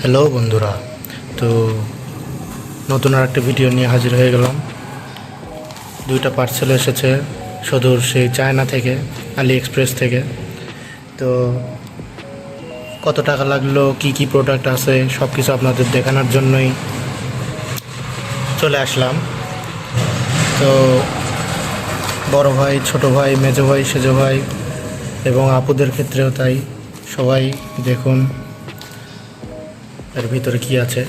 Hello বন্ধুরা, তো নতুন আর একটা ভিডিও নিয়ে হাজির হয়ে গেলাম। দুইটা পার্সেল এসেছে সুদূর সেই চায়না থেকে, আলি এক্সপ্রেস থেকে। তো কত টাকা লাগলো, কি কি প্রোডাক্ট আছে, সব কিছু আপনাদের দেখানোর জন্যই চলে আসলাম। তো বড় ভাই, ছোট ভাই, মেজো ভাই, সেজো ভাই এবং আপুদের ক্ষেত্রেও তাই, সবাই দেখুন এর ভিতরে কি আছে।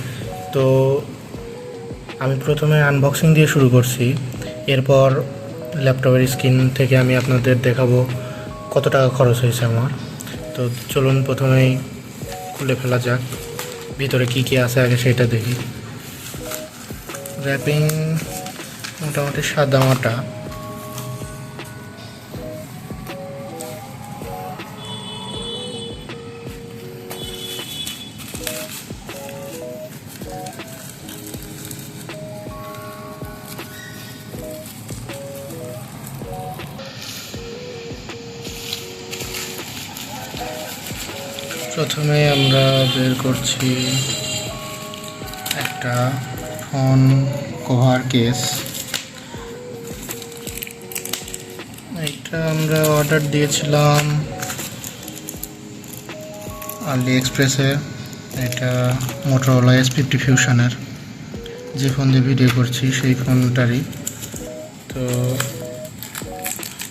তো আমি প্রথমে আনবক্সিং দিয়ে শুরু করছি, এরপর ল্যাপটপের স্ক্রিন থেকে আমি আপনাদের দেখাবো কত টাকা খরচ হয়েছে আমার। তো চলুন প্রথমেই খুলে ফেলা যাক, ভিতরে কি কি আছে আগে সেটা দেখি। র্যাপিং মোটামুটি সাদামাটা। প্রথমে আমরা বের করছি একটা ফোন কভার কেস। এটা আমরা অর্ডার দিয়েছিলাম আলি এক্সপ্রেসে। এটা মোটরোলা S50 ফিউশনের, যে ফোন দিয়ে ভিডিও করছি সেই ফোনটারই। তো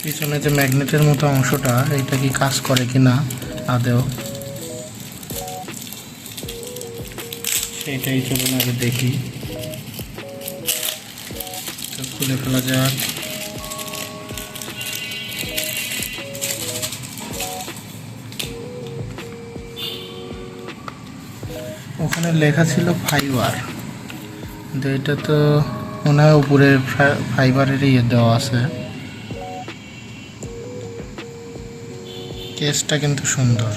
পিছনে যে ম্যাগনেটের মতো অংশটা, এটা কি কাজ করে কি না আদেও, সেটাই চলুন আগে দেখি। তো খুলে ফেলা যাক। ওখানে লেখা ছিল ফাইবার, কিন্তু এটা তো মনে হয় উপরে ফাইবারেরই দেওয়া আছে। কেসটা কিন্তু সুন্দর।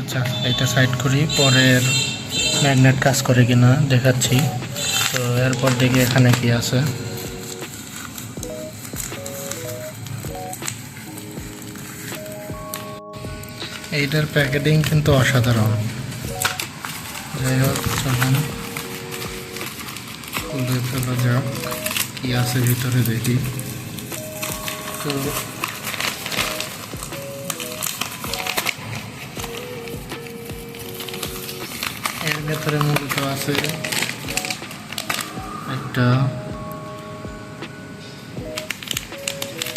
আচ্ছা, এটা সাইড করি, পরের ম্যাগনেট কাজ করে কিনা দেখাচ্ছি। তো এরপর দেখি এখানে কি আছে। এইটার প্যাকেটিং কিন্তু অসাধারণ। যাই হোক, চলুন খুলে ফেলা যাক, কি আছে ভিতরে দেখি। তো এর ভেতরে মূলত আছে একটা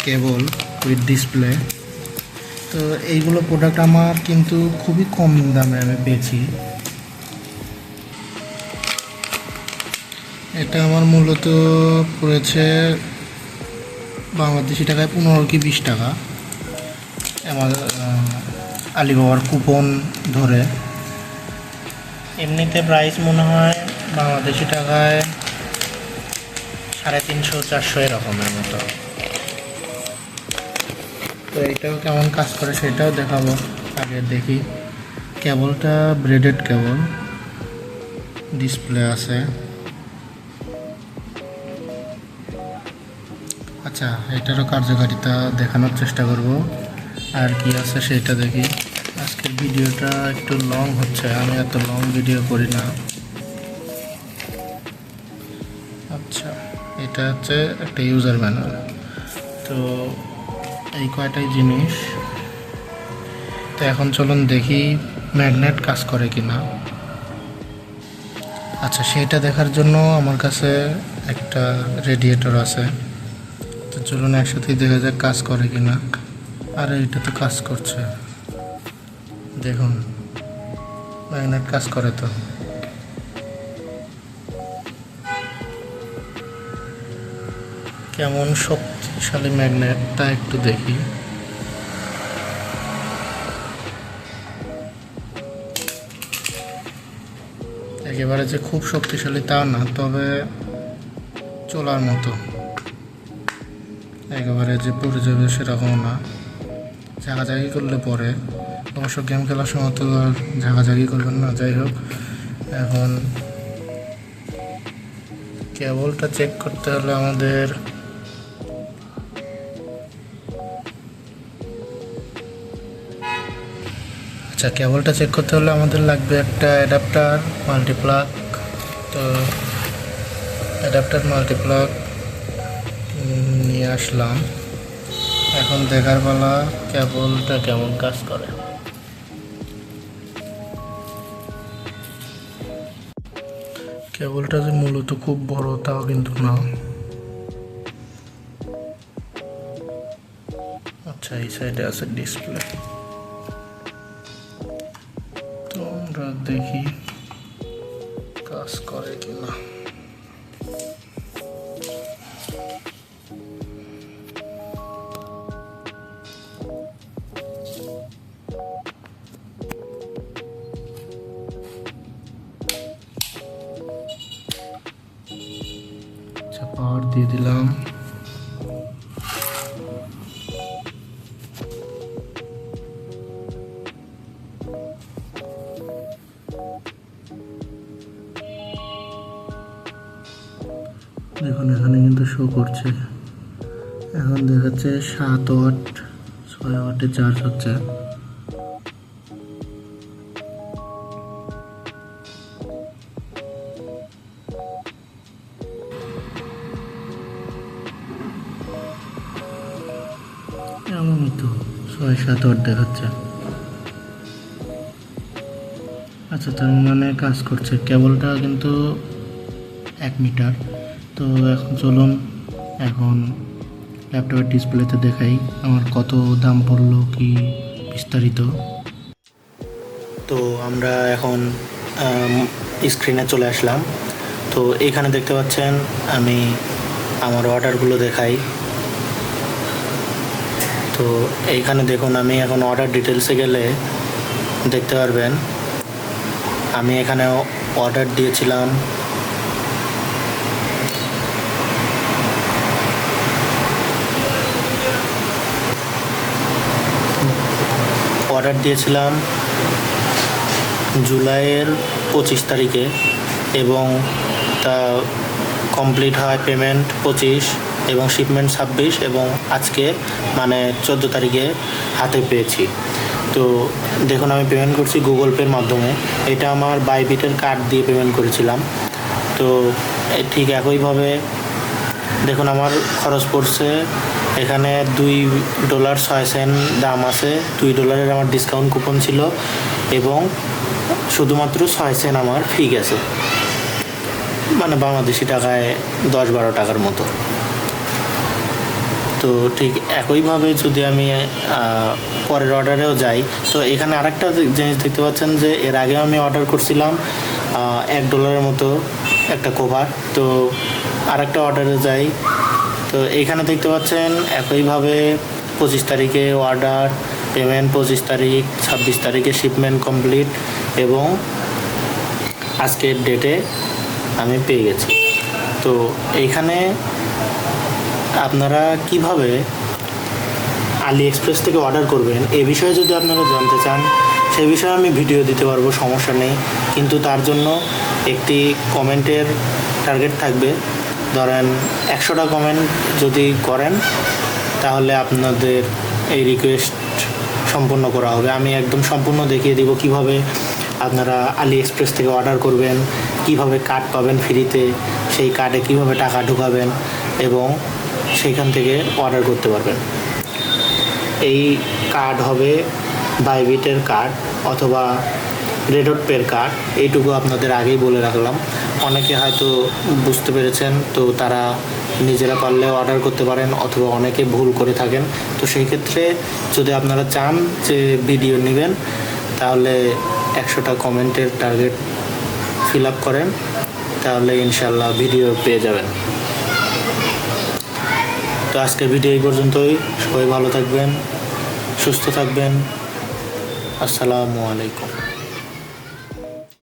কেবল উইথ ডিসপ্লে। তো এইগুলো প্রোডাক্ট আমার কিন্তু খুবই কম দামে আমি পেয়েছি। এটা আমার মূলত পড়েছে বাংলাদেশি টাকায় 15 কি 20 টাকা, আমার আলিবাবার কুপন ধরে। এমনিতে প্রাইস মনে হয় বাংলাদেশি টাকায় 350-400 এরকমের মতো। তো এটাও কেমন কাজ করে সেটাও দেখাবো, আগে দেখি। কেবলটা ব্রেডেড কেবল, ডিসপ্লে আছে। আচ্ছা, এটারও কার্যকারিতা দেখানোর চেষ্টা করব। আর কি আছে সেটা দেখি। আজকের ভিডিওটা একটু লং হচ্ছে, আমি এত লং ভিডিও করি না। আচ্ছা, এটা হচ্ছে একটা ইউজার ম্যানুয়াল। তো এই কয়টাই জিনিস। তো এখন চলুন দেখি ম্যাগনেট কাজ করে কি না। আচ্ছা, সেটা দেখার জন্য আমার কাছে একটা রেডিয়েটর আছে। তো চলুন একসাথেই দেখা যাক কাজ করে কি না। আর এটা তো কাজ করছে, দেখুন ম্যাগনেট কাজ করে। তো কেমন শক্তিশালী ম্যাগনেটটা একটু দেখি। একেবারে যে খুব শক্তিশালী তাও না, তবে চলার মতো। একেবারে যে পড়ে যাবে সেরকম না, ঝাঁকাঝাঁকি করলে পরে। অবশ্য গেম খেলার সময় তো আর ঝাঁকাঝাঁকি করবেন না। যাই হোক, এখন কেবলটা চেক করতে হলে আমাদের আচ্ছা, কেবলটা চেক করতে হলে আমাদের লাগবে একটা অ্যাডাপ্টার মাল্টিপ্লাগ। তো অ্যাডাপ্টার মাল্টিপ্লাগ নিয়ে আসলাম। এখন দেখার পালা কেবলটা কেমন কাজ করে। কেবলটা যে মূলত খুব বড় তাও কিন্তু না। আচ্ছা, এই সাইডে আছে ডিসপ্লে। তো আমরা দেখি কাজ করে কিনা। আচ্ছা, পাওয়ার দিয়ে দিলাম। দেখুন এখানে কিন্তু শো করছে, এখন দেখাচ্ছে 7 ওয়াট 6 ওয়াটে চার্জ হচ্ছে। এমনই তো 6-7 ওয়াট দেখাচ্ছে। আচ্ছা, তার মানে কাজ করছে। কেবলটা কিন্তু 1 মিটার। তো এখন চলুন এখন ল্যাপটপের ডিসপ্লেতে দেখাই আমার কত দাম পড়লো কি বিস্তারিত। তো আমরা এখন স্ক্রিনে চলে আসলাম। তো এইখানে দেখতে পাচ্ছেন আমি আমার অর্ডারগুলো দেখাই। তো এইখানে দেখুন আমি এখন অর্ডার ডিটেলসে গেলে দেখতে পারবেন আমি এখানে অর্ডার দিয়েছিলাম জুলাইয়ের 25 তারিখে এবং তা কমপ্লিট হয় পেমেন্ট 25 এবং শিপমেন্ট 26 এবং আজকে মানে 14 তারিখে হাতে পেয়েছি। তো দেখুন আমি পেমেন্ট করছি গুগল পের মাধ্যমে। এটা আমার বাইবিটের কার্ড দিয়ে পেমেন্ট করেছিলাম। তো ঠিক একইভাবে দেখুন আমার খরচ পড়ছে এখানে $2.06 দাম আছে। $2 আমার ডিসকাউন্ট কুপন ছিল এবং শুধুমাত্র 6 সেন্ট আমার ফি গেছে, মানে বাংলাদেশি টাকায় 10-12 টাকার মতো। তো ঠিক একইভাবে যদি আমি পরের অর্ডারেও যাই, তো এখানে আরেকটা জিনিস দেখতে পাচ্ছেন যে এর আগে আমি অর্ডার করছিলাম $1 মতো একটা কভার। তো আরেকটা অর্ডারে যাই, তো এইখানে দেখতে পাচ্ছেন একইভাবে 25 তারিখে অর্ডার, পেমেন্ট 25 তারিখ, 26 তারিখে শিপমেন্ট কমপ্লিট এবং আজকের ডেটে আমি পেয়ে গেছি। তো এইখানে আপনারা কিভাবে আলি এক্সপ্রেস থেকে অর্ডার করবেন এ বিষয়ে যদি আপনারা জানতে চান সে বিষয়ে আমি ভিডিও দিতে পারবো, সমস্যা নেই। কিন্তু তার জন্য একটি কমেন্টের টার্গেট থাকবে। ধরেন 100টা কমেন্ট যদি করেন তাহলে আপনাদের এই রিকোয়েস্ট সম্পূর্ণ করা হবে। আমি একদম সম্পূর্ণ দেখিয়ে দিব কিভাবে আপনারা আলি এক্সপ্রেস থেকে অর্ডার করবেন, কিভাবে কার্ড পাবেন ফ্রিতে, সেই কার্ডে কিভাবে টাকা ঢোকাবেন এবং সেইখান থেকে অর্ডার করতে পারবেন। এই কার্ড হবে বাইবিটের কার্ড অথবা রেডট পের কার্ড, এইটুকু আপনাদের আগেই বলে রাখলাম। অনেকে হয়তো বুঝতে পেরেছেন, তো তারা নিজেরা পারলে অর্ডার করতে পারেন অথবা অনেকে ভুল করে থাকেন। তো সেই ক্ষেত্রে যদি আপনারা চান যে ভিডিও নেবেন তাহলে 100টা কমেন্টের টার্গেট ফিল আপ করেন, তাহলে ইনশাল্লাহ ভিডিও পেয়ে যাবেন। তো আজকের ভিডিও এই পর্যন্তই। সবাই ভালো থাকবেন, সুস্থ থাকবেন। আসসালামু আলাইকুম।